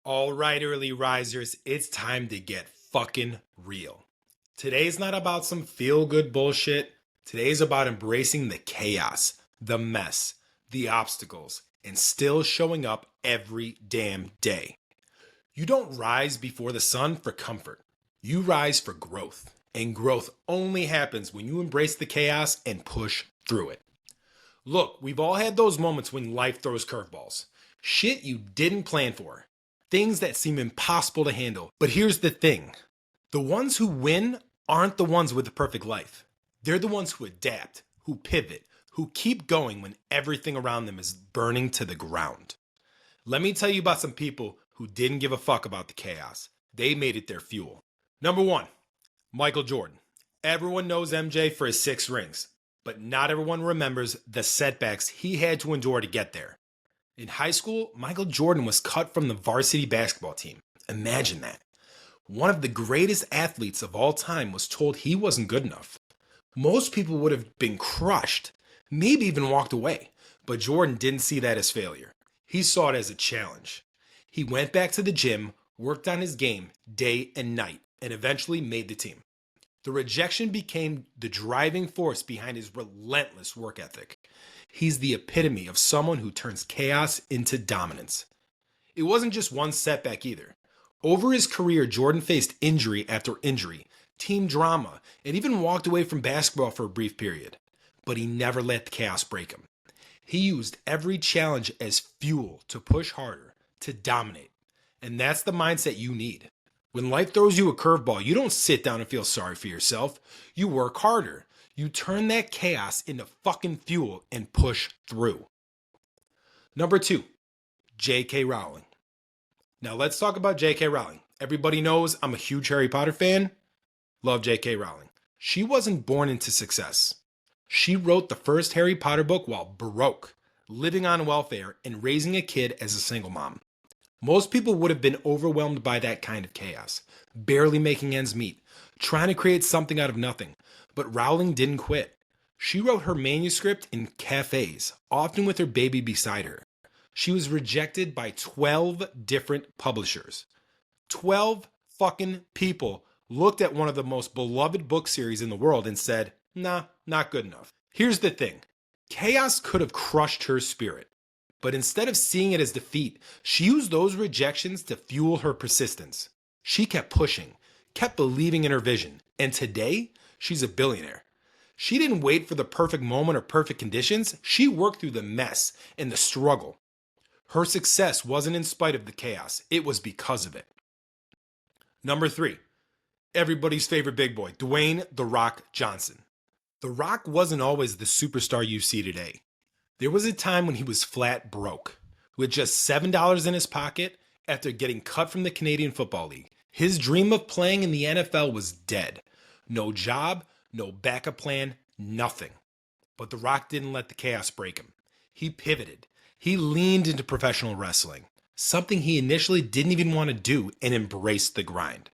All right, early risers, it's time to get fucking real. Today's not about some feel good bullshit. Today's about embracing the chaos, the mess, the obstacles, and still showing up every damn day. You don't rise before the sun for comfort. You rise for growth. And growth only happens when you embrace the chaos and push through it. Look, we've all had those moments when life throws curveballs. Shit you didn't plan for. Things that seem impossible to handle. But here's the thing. The ones who win aren't the ones with the perfect life. They're the ones who adapt, who pivot, who keep going when everything around them is burning to the ground. Let me tell you about some people who didn't give a fuck about the chaos. They made it their fuel. Number 1, Michael Jordan. Everyone knows MJ for his 6 rings, but not everyone remembers the setbacks he had to endure to get there. In high school, Michael Jordan was cut from the varsity basketball team. Imagine that. One of the greatest athletes of all time was told he wasn't good enough. Most people would have been crushed, maybe even walked away, but Jordan didn't see that as failure. He saw it as a challenge. He went back to the gym, worked on his game day and night, and eventually made the team. The rejection became the driving force behind his relentless work ethic. He's the epitome of someone who turns chaos into dominance. It wasn't just one setback either. Over his career, Jordan faced injury after injury, team drama, and even walked away from basketball for a brief period. But he never let the chaos break him. He used every challenge as fuel to push harder, to dominate. And that's the mindset you need. When life throws you a curveball, you don't sit down and feel sorry for yourself. You work harder. You turn that chaos into fucking fuel and push through. Number 2, J.K. Rowling. Now let's talk about J.K. Rowling. Everybody knows I'm a huge Harry Potter fan. Love J.K. Rowling. She wasn't born into success. She wrote the first Harry Potter book while broke, living on welfare, and raising a kid as a single mom. Most people would have been overwhelmed by that kind of chaos, barely making ends meet, trying to create something out of nothing. But Rowling didn't quit. She wrote her manuscript in cafes, often with her baby beside her. She was rejected by 12 different publishers. 12 fucking people looked at one of the most beloved book series in the world and said, nah, not good enough. Here's the thing. Chaos could have crushed her spirit. But instead of seeing it as defeat, she used those rejections to fuel her persistence. She kept pushing, kept believing in her vision, and today, she's a billionaire. She didn't wait for the perfect moment or perfect conditions. She worked through the mess and the struggle. Her success wasn't in spite of the chaos. It was because of it. Number 3, everybody's favorite big boy, Dwayne "The Rock" Johnson. The Rock wasn't always the superstar you see today. There was a time when he was flat broke, with just $7 in his pocket after getting cut from the Canadian Football League. His dream of playing in the NFL was dead. No job, no backup plan, nothing. But The Rock didn't let the chaos break him. He pivoted. He leaned into professional wrestling, something he initially didn't even want to do, and embraced the grind.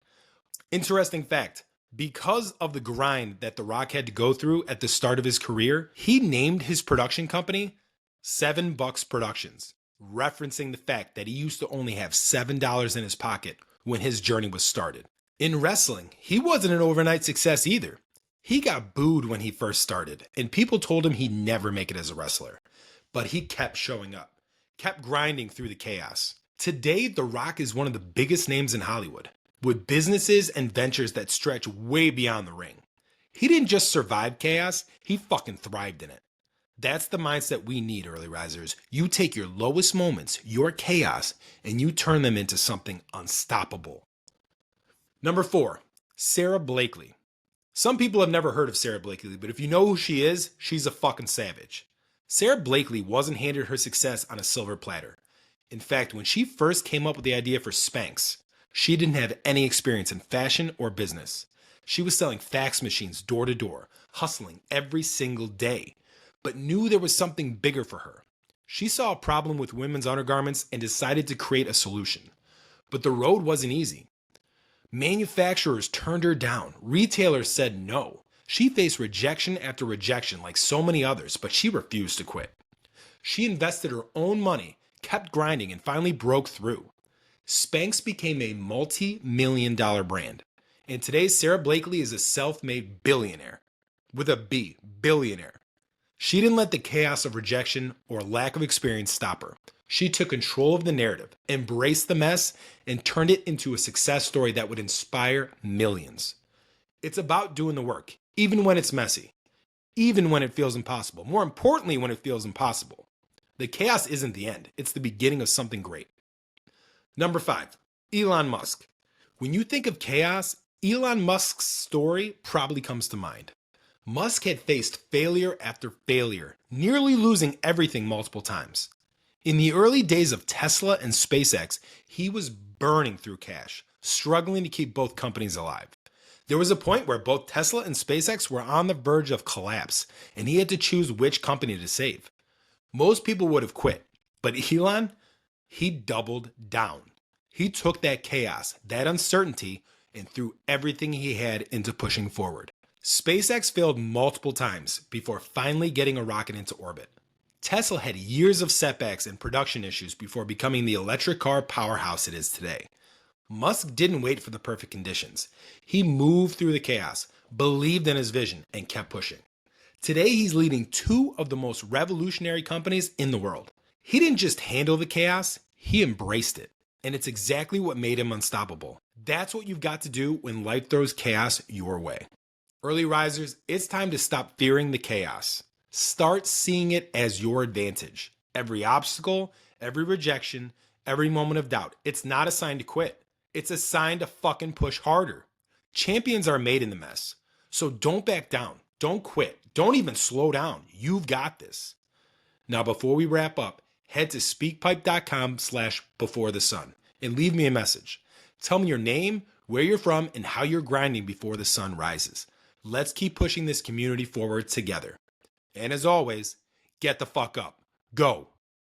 Interesting fact. Because of the grind that The Rock had to go through at the start of his career, he named his production company $7 Productions, referencing the fact that he used to only have $7 in his pocket when his journey was started. In wrestling, he wasn't an overnight success either. He got booed when he first started, and people told him he'd never make it as a wrestler. But he kept showing up, kept grinding through the chaos. Today, The Rock is one of the biggest names in Hollywood, with businesses and ventures that stretch way beyond the ring. He didn't just survive chaos, he fucking thrived in it. That's the mindset we need, early risers. You take your lowest moments, your chaos, and you turn them into something unstoppable. Number 4, Sarah Blakely. Some people have never heard of Sarah Blakely, but if you know who she is, she's a fucking savage. Sarah Blakely wasn't handed her success on a silver platter. In fact, when she first came up with the idea for Spanx, she didn't have any experience in fashion or business. She was selling fax machines door to door, hustling every single day, but knew there was something bigger for her. She saw a problem with women's undergarments and decided to create a solution. But the road wasn't easy. Manufacturers turned her down. Retailers said no. She faced rejection after rejection like so many others, but she refused to quit. She invested her own money, kept grinding, and finally broke through. Spanx became a multi-million-dollar brand. And today, Sarah Blakely is a self-made billionaire. With a B, billionaire. She didn't let the chaos of rejection or lack of experience stop her. She took control of the narrative, embraced the mess, and turned it into a success story that would inspire millions. It's about doing the work, even when it's messy, even when it feels impossible. More importantly, when it feels impossible. The chaos isn't the end, it's the beginning of something great. Number 5, Elon Musk. When you think of chaos, Elon Musk's story probably comes to mind. Musk had faced failure after failure, nearly losing everything multiple times. In the early days of Tesla and SpaceX, he was burning through cash, struggling to keep both companies alive. There was a point where both Tesla and SpaceX were on the verge of collapse, and he had to choose which company to save. Most people would have quit, but Elon, he doubled down. He took that chaos, that uncertainty, and threw everything he had into pushing forward. SpaceX failed multiple times before finally getting a rocket into orbit. Tesla had years of setbacks and production issues before becoming the electric car powerhouse it is today. Musk didn't wait for the perfect conditions. He moved through the chaos, believed in his vision, and kept pushing. Today, he's leading two of the most revolutionary companies in the world. He didn't just handle the chaos, he embraced it. And it's exactly what made him unstoppable. That's what you've got to do when life throws chaos your way. Early risers, it's time to stop fearing the chaos. Start seeing it as your advantage. Every obstacle, every rejection, every moment of doubt, it's not a sign to quit. It's a sign to fucking push harder. Champions are made in the mess. So don't back down. Don't quit. Don't even slow down. You've got this. Now, before we wrap up, head to speakpipe.com/beforethesun and leave me a message. Tell me your name, where you're from, and how you're grinding before the sun rises. Let's keep pushing this community forward together. And as always, get the fuck up. Go.